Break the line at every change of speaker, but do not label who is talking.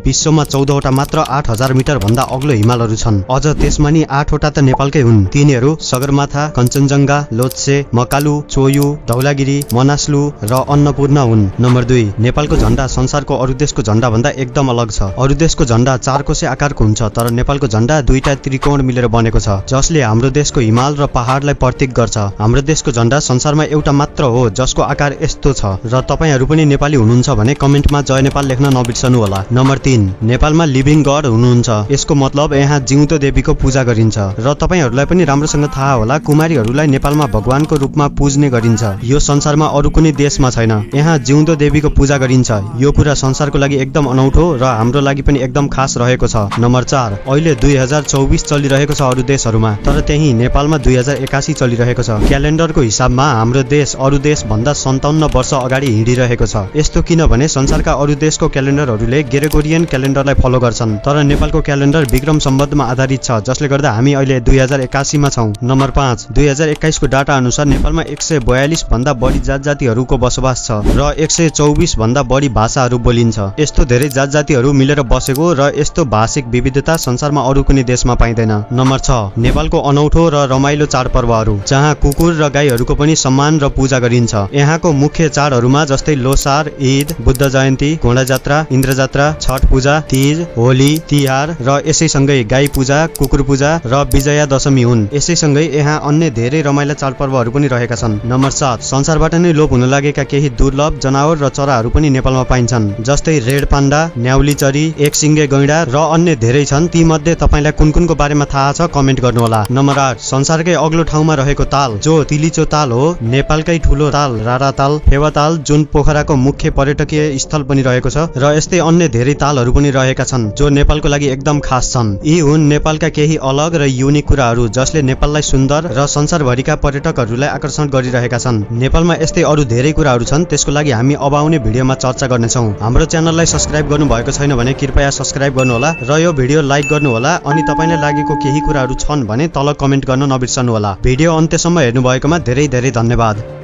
विश्वमा 14 वटा मात्र 8000 मिटर भन्दा अग्लो हिमालहरू छन्। अझ त्यसमा नि 8 वटा त नेपालकै हुन्। तिनीहरू सगरमाथा, कञ्चनजङ्घा, लोत्से, मकालु, चोयु, धौलागिरी, मनास्लु र अन्नपूर्ण हुन्। नम्बर 2, नेपालको झण्डा संसारको अरू देशको झण्डा भन्दा एकदम अलग छ। अरू देशको झण्डा चारकोसे आकारको हुन्छ, तर नेपालको झण्डा दुईटा त्रिकोण मिलेर बनेको छ, जसले हाम्रो देशको हिमाल र पहाडलाई प्रतीक गर्छ। हाम्रो देशको झण्डा संसारमा एउटा मात्र हो जसको आकार यस्तो छ। र तपाईहरू पनि नेपाली हुनुहुन्छ भने कमेन्टमा जय नेपाल लेख्न नबिर्सनु होला। नम्बर 3, नेपालमा लिभिङ गड हुनुहुन्छ। यसको मतलब यहाँ जिउँदो देवीको पूजा गरिन्छ। र तपाईहरूलाई पनि राम्रोसँग थाहा होला, कुमारीहरूलाई नेपालमा भगवानको रूपमा पूज्ने गरिन्छ। यो संसारमा अरू कुनै देशमा छैन। यहाँ जिउँदो देवीको पूजा गरिन्छ। यो कुरा संसारको लागि एकदम अनौठो र हाम्रो लागि पनि एकदम खास रहेको छ। नम्बर 4, अहिले 2024 चलिरहेको छ अरू देशहरूमा, तर त्यही नेपालमा 2081 चलिरहेको छ। क्यालेन्डरको हिसाबमा हाम्रो देश अरू देश भन्दा 57 वर्ष अगाडि हिँडिरहेको छ। यस्तो किनभने संसारका अरू देशको क्यालेन्डरहरूले ग्रेगोरियन क्यालेन्डरलाई फलो गर्छन्, तर नेपालको क्यालेन्डर विक्रम सम्वतमा आधारित छ, जसले गर्दा हामी अहिले 2081 मा छौं। नम्बर 5, 2021 को डाटा अनुसार नेपालमा 142 भन्दा बढी जातजातिहरूको बसोबास छ र 124 भन्दा बढी भाषाहरू बोलिन्छ। यस्तो धेरै जातजातिहरू मिलेर बसेको र यस्तो भाषिक विविधता संसारमा अरू कुनै देशमा पाइँदैन। नम्बर 6, नेपालको अनौठो र रमाइलो चाडपर्वहरू, जहाँ कुकुर र गाईहरूको पनि सम्मान र पूजा गरिन्छ। यहाँको मुख्य चाडहरूमा जस्तै लोसार, ईद, बुद्ध जयन्ती, घोडा जात्रा, इन्द्र जात्रा, छठ पूजा, तीज, होली, तिहार र यसैसँगै गाई पूजा, कुकुर पूजा र विजया दशमी हुन्। यसैसँगै यहाँ अन्य धेरै रमाइला चाडपर्वहरू पनि रहेका छन्। नम्बर 7, संसारबाट नै लोप हुन लागेका केही दुर्लभ जनावर र चराहरू पनि नेपालमा पाइन्छन्, जस्तै रेड पाण्डा, न्याउली चरी, एकसिङ्गे गैंडा र अन्य धेरै छन्। ती मध्ये तपाईलाई कुनको बारेमा थाहा छ कमेन्ट गर्नुहोला। नम्बर 8, संसारकै अग्लो ठाउँमा रहेको ताल जो तिलिचो ताल हो, नेपालकै ठुलो ताल रारा ताल, फेवा ताल, जुन पोखराको मुख्य पर्यटकीय स्थल पनि रहेको छ, र यस्तै अन्य धेरै तालहरू पनि रहेका छन् जो नेपालको लागि एकदम खास छन्। यी हुन् नेपालका केही अलग र युनिक कुराहरू जसले नेपाललाई सुन्दर र संसारभरिका पर्यटकहरूलाई आकर्षण गरिरहेका छन्। नेपालमा यस्तै अरू धेरै कुराहरू छन्, त्यसको लागि हामी अब आउने भिडियोमा चर्चा गर्नेछौँ। हाम्रो च्यानललाई सब्स्क्राइब गर्नु भएको छैन भने कृपया सब्स्क्राइब गर्नुहोला र यो भिडियो लाइक गर्नुहोला। अनि तपाईलाई लागेको केही कुराहरू छन् भने तल कमेन्ट गर्न नबिर्सनु होला। भिडियो अन्त्यसम्म हेर्नु भएकोमा धेरै धेरै धन्यवाद।